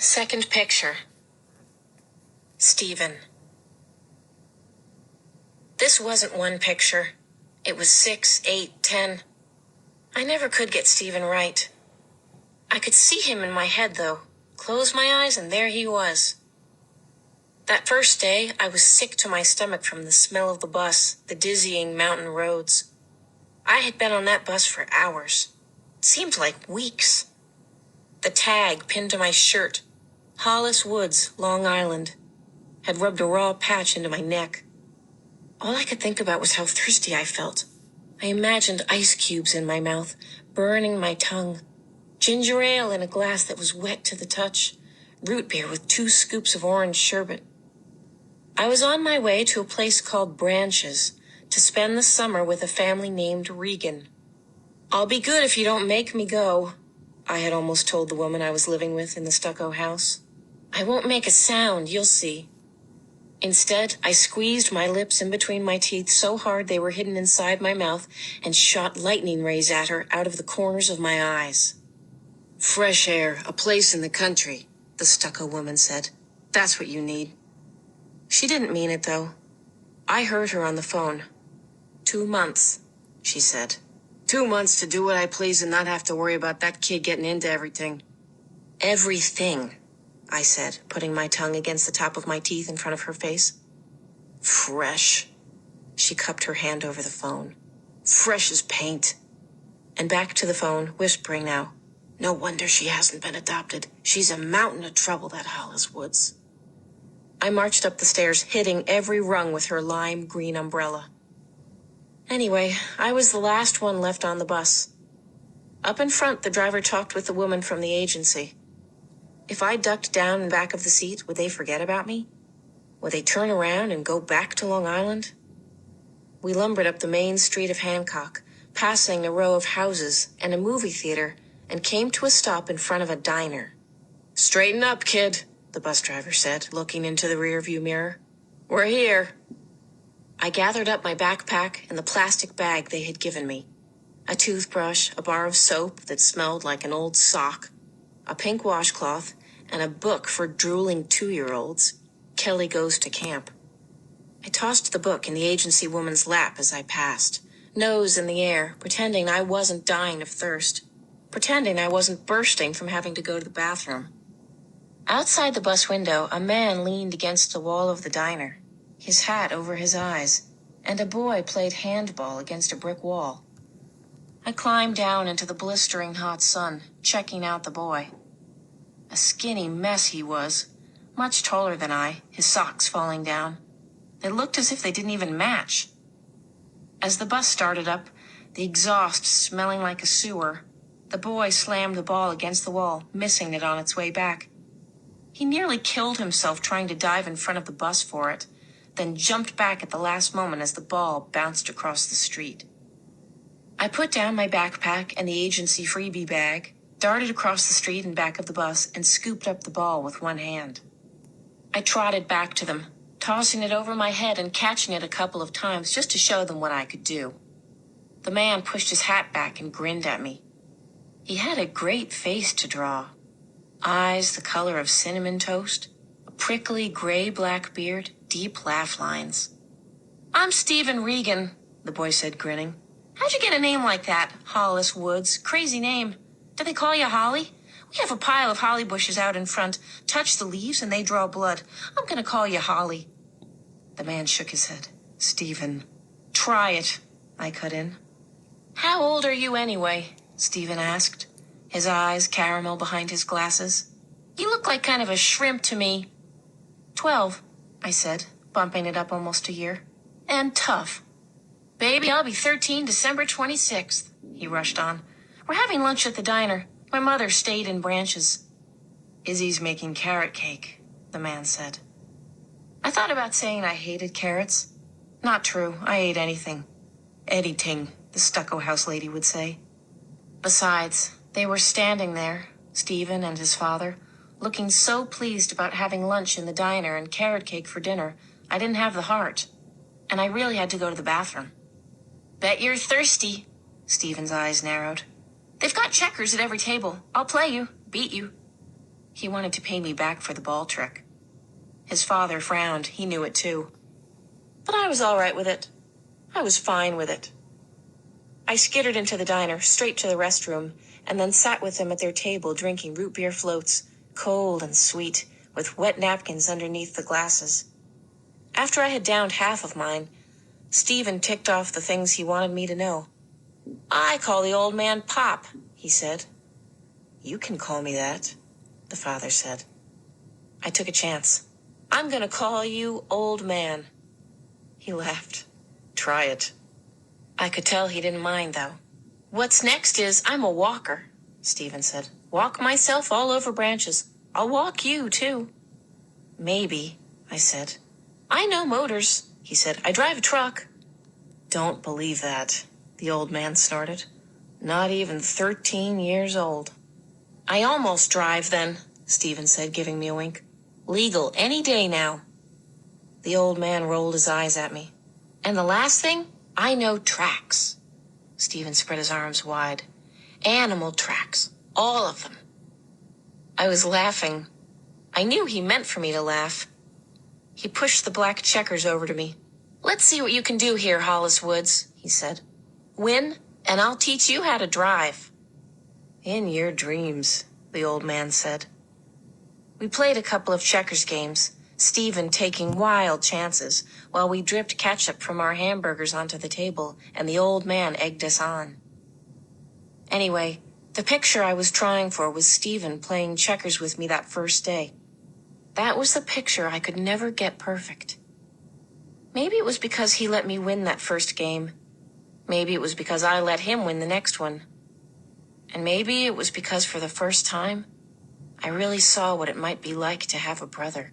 Second picture. Stephen. This wasn't one picture. It was 6, 8, 10. I never could get Stephen right. I could see him in my head, though. Close my eyes, and there he was. That first day, I was sick to my stomach from the smell of the bus, the dizzying mountain roads. I had been on that bus for hours. It seemed like weeks. The tag pinned to my shirt, Hollis Woods, Long Island, had rubbed a raw patch into my neck. All I could think about was how thirsty I felt. I imagined ice cubes in my mouth, burning my tongue. Ginger ale in a glass that was wet to the touch. Root beer with 2 scoops of orange sherbet. I was on my way to a place called Branches to spend the summer with a family named Regan. "I'll be good if you don't make me go," I had almost told the woman I was living with in the stucco house. "I won't make a sound, you'll see." Instead, I squeezed my lips in between my teeth so hard they were hidden inside my mouth and shot lightning rays at her out of the corners of my eyes. "Fresh air, a place in the country," the stucco woman said. "That's what you need." She didn't mean it, though. I heard her on the phone. 2 months, she said. 2 months to do what I please and not have to worry about that kid getting into everything. Everything, I said, putting my tongue against the top of my teeth in front of her face. Fresh. She cupped her hand over the phone. Fresh as paint. And back to the phone, whispering now. "No wonder she hasn't been adopted. She's a mountain of trouble, that Hollis Woods." I marched up the stairs, hitting every rung with her lime green umbrella. Anyway, I was the last one left on the bus. Up in front, the driver talked with the woman from the agency. If I ducked down in back of the seat, would they forget about me? Would they turn around and go back to Long Island? We lumbered up the main street of Hancock, passing a row of houses and a movie theater, and came to a stop in front of a diner. "Straighten up, kid," the bus driver said, looking into the rearview mirror. "We're here." I gathered up my backpack and the plastic bag they had given me. A toothbrush, a bar of soap that smelled like an old sock, a pink washcloth, and a book for drooling 2-year-olds, Kelly Goes to Camp. I tossed the book in the agency woman's lap as I passed, nose in the air, pretending I wasn't dying of thirst, pretending I wasn't bursting from having to go to the bathroom. Outside the bus window, a man leaned against the wall of the diner, his hat over his eyes, and a boy played handball against a brick wall. I climbed down into the blistering hot sun, checking out the boy. A skinny mess he was, much taller than I, his socks falling down. They looked as if they didn't even match. As the bus started up, the exhaust smelling like a sewer, the boy slammed the ball against the wall, missing it on its way back. He nearly killed himself trying to dive in front of the bus for it, then jumped back at the last moment as the ball bounced across the street. I put down my backpack and the agency freebie bag, darted across the street and back of the bus, and scooped up the ball with one hand. I trotted back to them, tossing it over my head and catching it a couple of times just to show them what I could do. The man pushed his hat back and grinned at me. He had a great face to draw. Eyes the color of cinnamon toast, a prickly gray-black beard, deep laugh lines. "I'm Stephen Regan," the boy said, grinning. "How'd you get a name like that, Hollis Woods? Crazy name. Do they call you Holly? We have a pile of holly bushes out in front. Touch the leaves and they draw blood. I'm gonna call you Holly." The man shook his head. "Stephen." "Try it," I cut in. "How old are you anyway?" Stephen asked, his eyes caramel behind his glasses. "You look like kind of a shrimp to me." 12, I said, bumping it up almost a year. "And tough." "Baby, I'll be 13 December 26th, he rushed on. "We're having lunch at the diner. My mother stayed in Branches." "Izzy's making carrot cake," the man said. I thought about saying I hated carrots. Not true, I ate anything. Anything, the stucco house lady would say. Besides, they were standing there, Stephen and his father, looking so pleased about having lunch in the diner and carrot cake for dinner, I didn't have the heart. And I really had to go to the bathroom. "Bet you're thirsty." Stephen's eyes narrowed. "They've got checkers at every table. I'll play you, beat you." He wanted to pay me back for the ball trick. His father frowned. He knew it too. But I was all right with it. I was fine with it. I skittered into the diner, straight to the restroom, and then sat with them at their table drinking root beer floats, cold and sweet, with wet napkins underneath the glasses. After I had downed half of mine, Stephen ticked off the things he wanted me to know. I call the old man Pop, he said. You can call me that, the father said. I took a chance. I'm gonna call you Old Man. He laughed. Try it. I could tell he didn't mind, though. What's next is I'm a walker, Stephen said. Walk myself all over branches. I'll walk you, too. Maybe, I said. I know motors, he said. I drive a truck. Don't believe that, the old man snorted. Not even 13 years old. I almost drive, then, Stephen said, giving me a wink. Legal any day now. The old man rolled his eyes at me. And the last thing? I know tracks. Stephen spread his arms wide. Animal tracks. All of them. I was laughing. I knew he meant for me to laugh. He pushed the black checkers over to me. Let's see what you can do here, Hollis Woods, he said. Win, and I'll teach you how to drive. In your dreams, the old man said. We played a couple of checkers games, Stephen taking wild chances, while we dripped ketchup from our hamburgers onto the table, and the old man egged us on. Anyway, the picture I was trying for was Stephen playing checkers with me that first day. That was the picture I could never get perfect. Maybe it was because he let me win that first game. Maybe it was because I let him win the next one. And maybe it was because for the first time, I really saw what it might be like to have a brother.